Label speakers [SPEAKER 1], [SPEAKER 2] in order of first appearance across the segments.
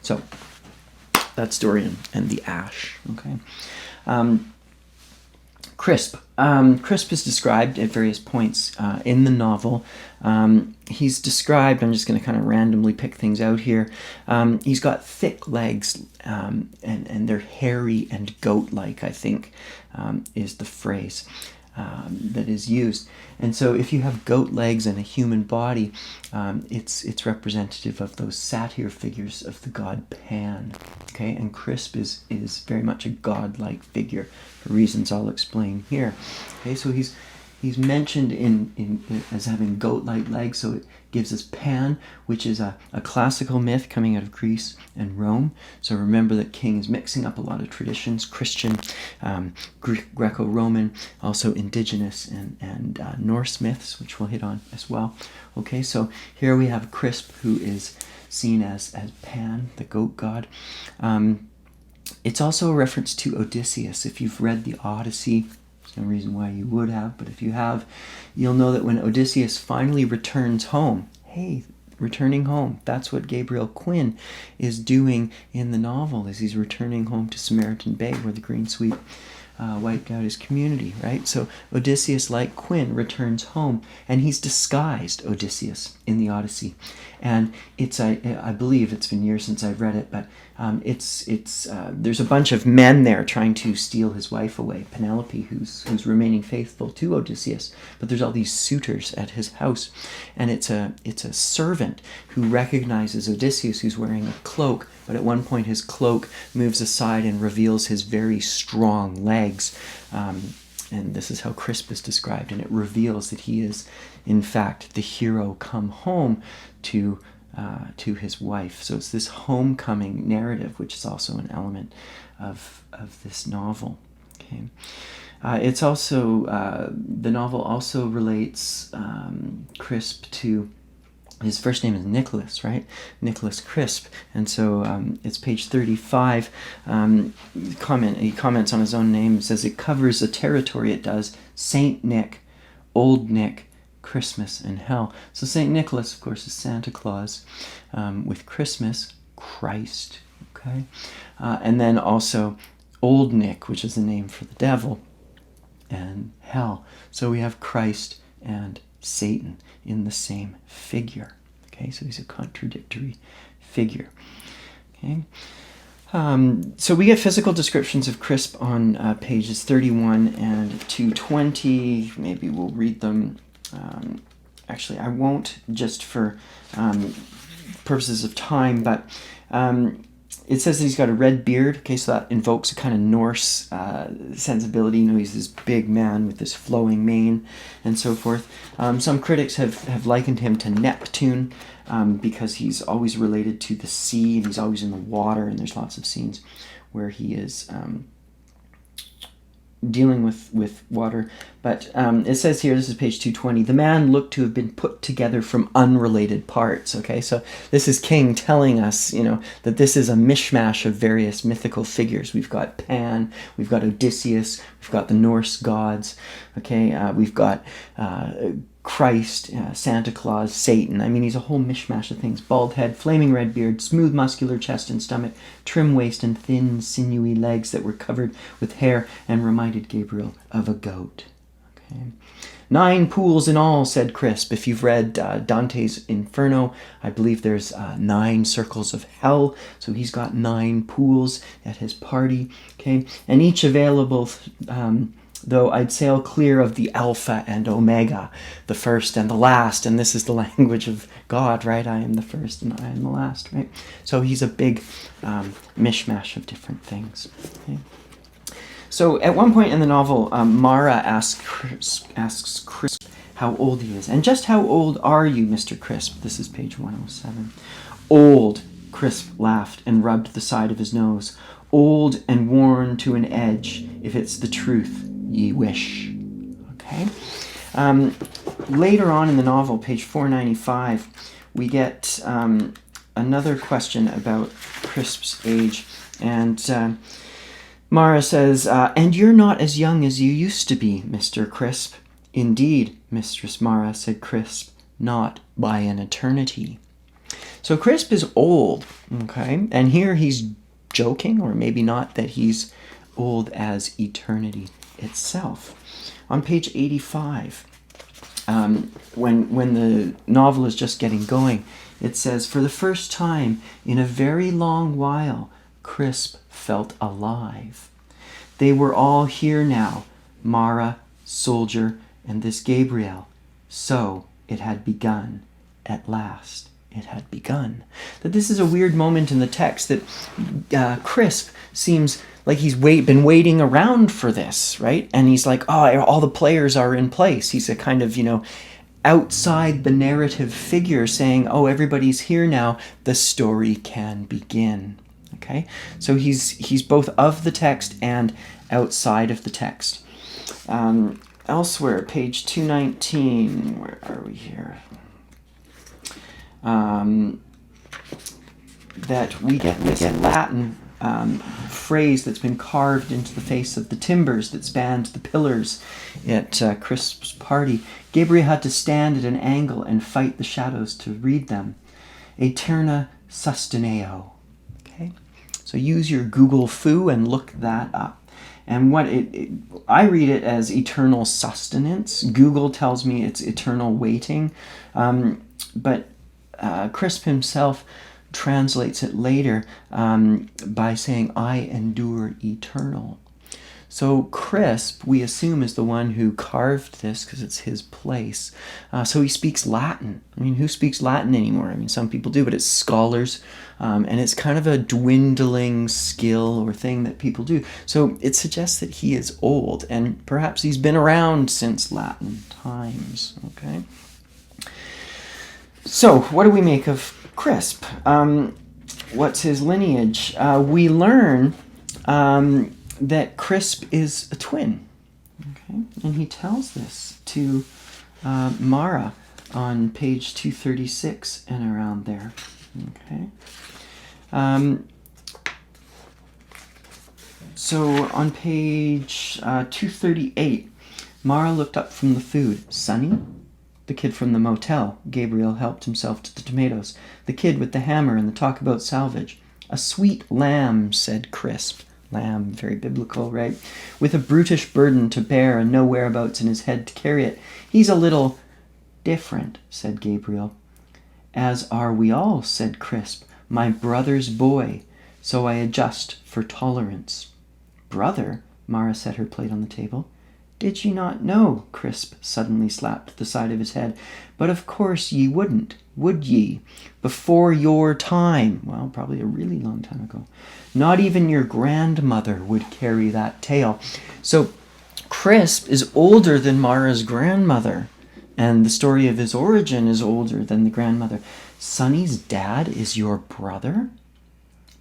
[SPEAKER 1] So that's Dorian and the Ash. Okay. Crisp. Crisp is described at various points in the novel. He's described, I'm just going to kind of randomly pick things out here. He's got thick legs, and they're hairy and goat-like, I think, is the phrase that is used. And so if you have goat legs and a human body, it's representative of those satyr figures of the god Pan. Okay, and Crisp is very much a god-like figure for reasons I'll explain here. Okay, so he's mentioned in as having goat-like legs, so it gives us Pan, which is a classical myth coming out of Greece and Rome. So remember that King is mixing up a lot of traditions, Christian, Greco-Roman, also indigenous and Norse myths, which we'll hit on as well. Okay, so here we have Crisp, who is seen as Pan, the goat god. It's also a reference to Odysseus. If you've read the Odyssey, no reason why you would have, but if you have, you'll know that when Odysseus finally returns home, returning home, that's what Gabriel Quinn is doing in the novel, is he's returning home to Samaritan Bay, where the Green Sweep wiped out his community, right? So Odysseus, like Quinn, returns home, and he's disguised Odysseus in the Odyssey. And it's, I believe, it's been years since I've read it, but there's a bunch of men there trying to steal his wife away, Penelope, who's remaining faithful to Odysseus. But there's all these suitors at his house, and it's a servant who recognizes Odysseus, who's wearing a cloak. But at one point, his cloak moves aside and reveals his very strong legs. And this is how Crisp is described, and it reveals that he is, in fact, the hero come home to his wife. So it's this homecoming narrative, which is also an element of this novel. Okay, it's also the novel also relates Crisp to. His first name is Nicholas, right? Nicholas Crisp. And so it's page 35. He comments on his own name. It says it covers a territory, it does, Saint Nick, Old Nick, Christmas, and hell. So Saint Nicholas, of course, is Santa Claus. With Christmas, Christ. Okay? And then also Old Nick, which is the name for the devil, and hell. So we have Christ and Satan in the same figure. Okay, so he's a contradictory figure. Okay, so we get physical descriptions of Crisp on pages 31 and 220. Maybe we'll read them. Actually, I won't, just for purposes of time, but it says that he's got a red beard. Okay, so that invokes a kind of Norse sensibility. You know, he's this big man with this flowing mane and so forth. Some critics have likened him to Neptune because he's always related to the sea, and he's always in the water, and there's lots of scenes where he is dealing with water. But it says here, this is page 220, the man looked to have been put together from unrelated parts. Okay, so this is King telling us, you know, that this is a mishmash of various mythical figures. We've got Pan, we've got Odysseus, we've got the Norse gods. Okay, we've got Christ, Santa Claus, Satan. I mean, he's a whole mishmash of things. Bald head, flaming red beard, smooth muscular chest and stomach, trim waist, and thin sinewy legs that were covered with hair and reminded Gabriel of a goat. Okay. 9 pools in all, said Crisp. If you've read Dante's Inferno, I believe there's 9 circles of hell. So he's got 9 pools at his party. Okay, and each available. Though I'd sail clear of the Alpha and Omega, the first and the last, and this is the language of God, right? I am the first and I am the last, right? So he's a big mishmash of different things. Okay? So at one point in the novel, Mara asks Crisp how old he is. And just how old are you, Mr. Crisp? This is page 107. Old, Crisp laughed and rubbed the side of his nose. Old and worn to an edge, if it's the truth ye wish. Okay. Later on in the novel, page 495, we get another question about Crisp's age. And Mara says, and you're not as young as you used to be, Mr. Crisp. Indeed, Mistress Mara, said Crisp, not by an eternity. So Crisp is old, okay? And here he's joking, or maybe not, that he's old as eternity itself. On page 85, when the novel is just getting going, it says, "For the first time in a very long while, Crisp felt alive. They were all here now, Mara, Soldier, and this Gabriel. So it had begun. At last, it had begun." That this is a weird moment in the text, that Crisp seems like he's been waiting around for this, right? And he's like, oh, all the players are in place. He's a kind of, outside the narrative figure saying, oh, everybody's here now, the story can begin. Okay? So he's both of the text and outside of the text. Elsewhere, page 219, where are we here? That we get this Latin phrase that's been carved into the face of the timbers that spanned the pillars at Crisp's party. Gabriel had to stand at an angle and fight the shadows to read them. Aeterna sustineo. Okay, so use your Google foo and look that up. And what I read it as eternal sustenance. Google tells me it's eternal waiting, but Crisp himself translates it later by saying, I endure eternal. So Crisp, we assume, is the one who carved this because it's his place. So he speaks Latin. I mean, who speaks Latin anymore? I mean, some people do, but it's scholars, and it's kind of a dwindling skill or thing that people do. So it suggests that he is old, and perhaps he's been around since Latin times, okay? So what do we make of Crisp? What's his lineage? We learn that Crisp is a twin, okay? And he tells this to Mara on page 236 and around there, okay? So on page 238, Mara looked up from the food. Sonny? The kid from the motel. Gabriel helped himself to the tomatoes. The kid with the hammer and the talk about salvage. A sweet lamb, said Crisp. Lamb, very biblical, right? With a brutish burden to bear and no whereabouts in his head to carry it. He's a little different, said Gabriel. As are we all, said Crisp. My brother's boy. So I adjust for tolerance. Brother? Mara set her plate on the table. Did ye not know? Crisp suddenly slapped the side of his head. But of course ye wouldn't, would ye? Before your time. Well, probably a really long time ago. Not even your grandmother would carry that tale. So Crisp is older than Mara's grandmother, and the story of his origin is older than the grandmother. Sonny's dad is your brother?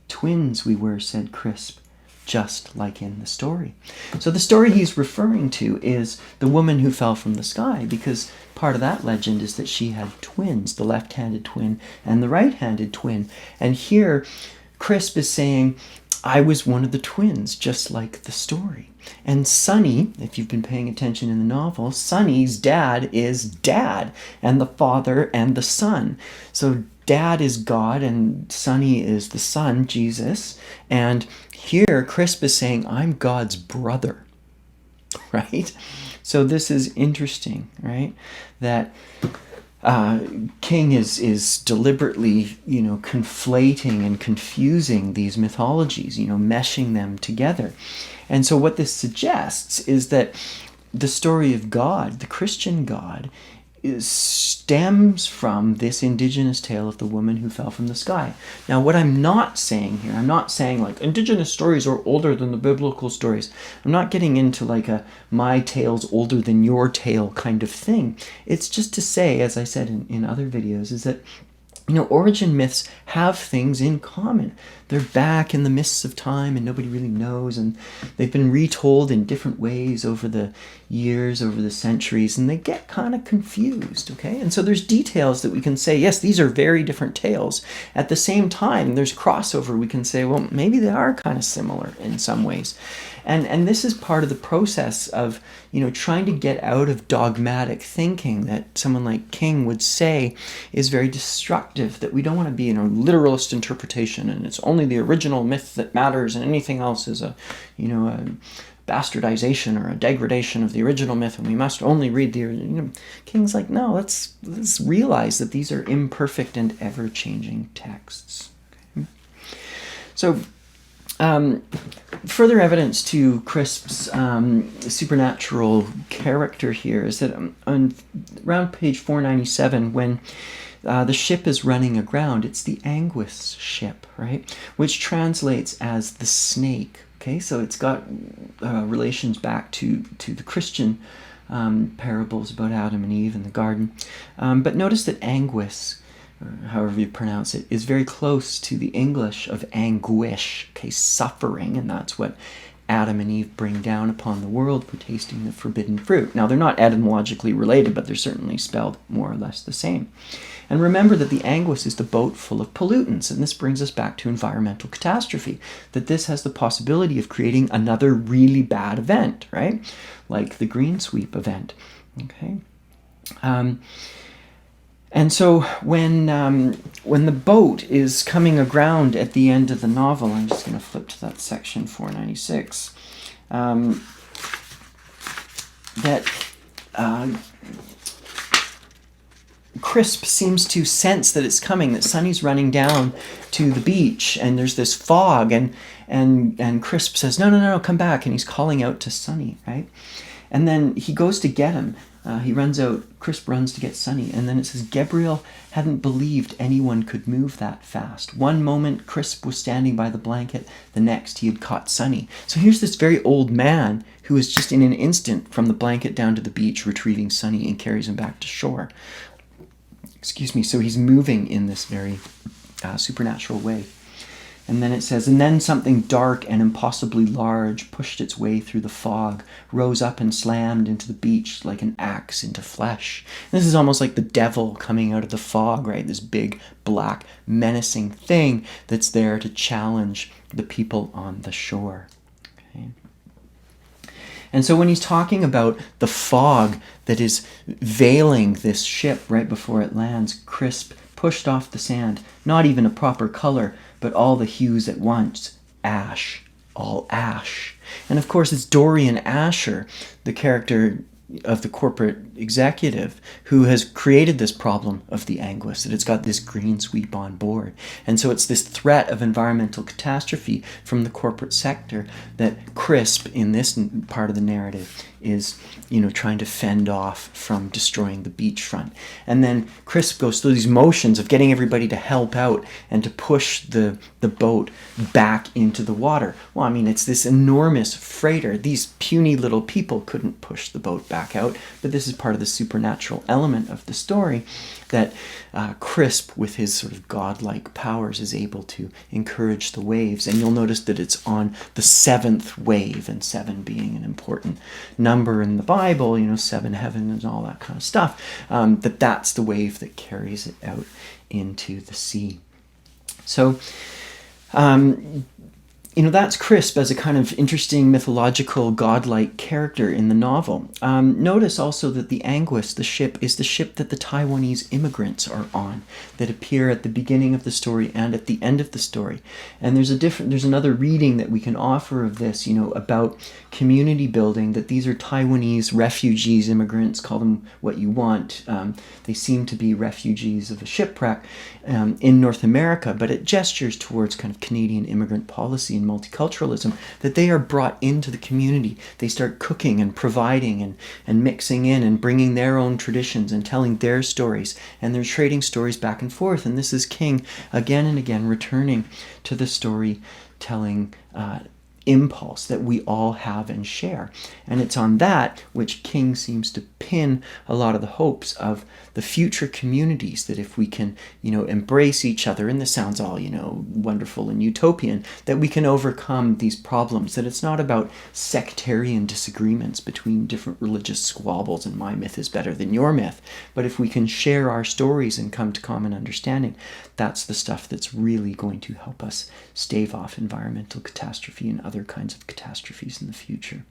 [SPEAKER 1] Twins we were, said Crisp. Just like in the story. So the story he's referring to is the woman who fell from the sky, because part of that legend is that she had twins, the left-handed twin and the right-handed twin. And here, Crisp is saying, I was one of the twins, just like the story. And Sonny, if you've been paying attention in the novel, Sonny's dad is Dad, and the Father and the Son. So Dad is God, and Sonny is the Son, Jesus. And here, Crisp is saying, I'm God's brother, right? So this is interesting, right? That King is deliberately, conflating and confusing these mythologies, meshing them together. And so what this suggests is that the story of God, the Christian God, stems from this indigenous tale of the woman who fell from the sky. Now, what I'm not saying here, I'm not saying like indigenous stories are older than the biblical stories. I'm not getting into like a my tale's older than your tale kind of thing. It's just to say, as I said in other videos, is that origin myths have things in common. They're back in the mists of time and nobody really knows, and they've been retold in different ways over the years, over the centuries, and they get kind of confused, okay? And so there's details that we can say, yes, these are very different tales. At the same time, there's crossover. We can say, well, maybe they are kind of similar in some ways. And this is part of the process of, trying to get out of dogmatic thinking that someone like King would say is very destructive, that we don't want to be in a literalist interpretation and it's only the original myth that matters and anything else is a bastardization or a degradation of the original myth, and we must only read the King's like, no, let's realize that these are imperfect and ever-changing texts. Okay? So further evidence to Crisp's supernatural character here is that on around page 497, when the ship is running aground, it's the Anguis ship, right? Which translates as the snake. Okay, so it's got relations back to the Christian parables about Adam and Eve in the garden. But notice that Anguis, or however you pronounce it, is very close to the English of anguish, okay, suffering, and that's what Adam and Eve bring down upon the world for tasting the forbidden fruit. Now, they're not etymologically related, but they're certainly spelled more or less the same. And remember that the Anguis is the boat full of pollutants, and this brings us back to environmental catastrophe, that this has the possibility of creating another really bad event, right? Like the green sweep event, okay? And so when the boat is coming aground at the end of the novel, I'm just going to flip to that section 496, Crisp seems to sense that it's coming, that Sonny's running down to the beach, and there's this fog, and Crisp says, no, come back, and he's calling out to Sonny, right? And then he goes to get him. Crisp runs to get Sonny, and then it says, Gabriel hadn't believed anyone could move that fast. One moment, Crisp was standing by the blanket, the next he had caught Sonny. So here's this very old man who is just in an instant from the blanket down to the beach, retrieving Sonny and carries him back to shore. So he's moving in this very supernatural way. And then it says, and then something dark and impossibly large pushed its way through the fog, rose up and slammed into the beach like an axe into flesh. And this is almost like the devil coming out of the fog, right? This big, black, menacing thing that's there to challenge the people on the shore. Okay. And so when he's talking about the fog that is veiling this ship right before it lands, Crisp pushed off the sand, not even a proper color, but all the hues at once, ash, all ash. And of course it's Dorian Asher, the character of the corporate executive, who has created this problem of the Anguis, that it's got this green sweep on board. And so it's this threat of environmental catastrophe from the corporate sector that Crisp, in this part of the narrative, is trying to fend off from destroying the beachfront. And then Crisp goes through these motions of getting everybody to help out and to push the boat back into the water. Well, I mean, it's this enormous freighter. These puny little people couldn't push the boat back out, but this is part of the supernatural element of the story, that Crisp, with his sort of godlike powers, is able to encourage the waves. And you'll notice that it's on the seventh wave, and 7 being an important number in the Bible, 7 heaven and all that kind of stuff, that's the wave that carries it out into the sea. So, that's Crisp as a kind of interesting mythological godlike character in the novel. Notice also that the Anguis, the ship, is the ship that the Taiwanese immigrants are on, that appear at the beginning of the story and at the end of the story. And there's another reading that we can offer of this, about community building, that these are Taiwanese refugees, immigrants, call them what you want. They seem to be refugees of a shipwreck in North America, but it gestures towards kind of Canadian immigrant policy and multiculturalism, that they are brought into the community. They start cooking and providing and mixing in and bringing their own traditions and telling their stories, and they're trading stories back and forth. And this is King again and again returning to the storytelling impulse that we all have and share. And it's on that which King seems to pin a lot of the hopes of the future communities, that if we can, embrace each other, and this sounds all, wonderful and utopian, that we can overcome these problems, that it's not about sectarian disagreements between different religious squabbles and my myth is better than your myth, but if we can share our stories and come to common understanding, that's the stuff that's really going to help us stave off environmental catastrophe and other other kinds of catastrophes in the future.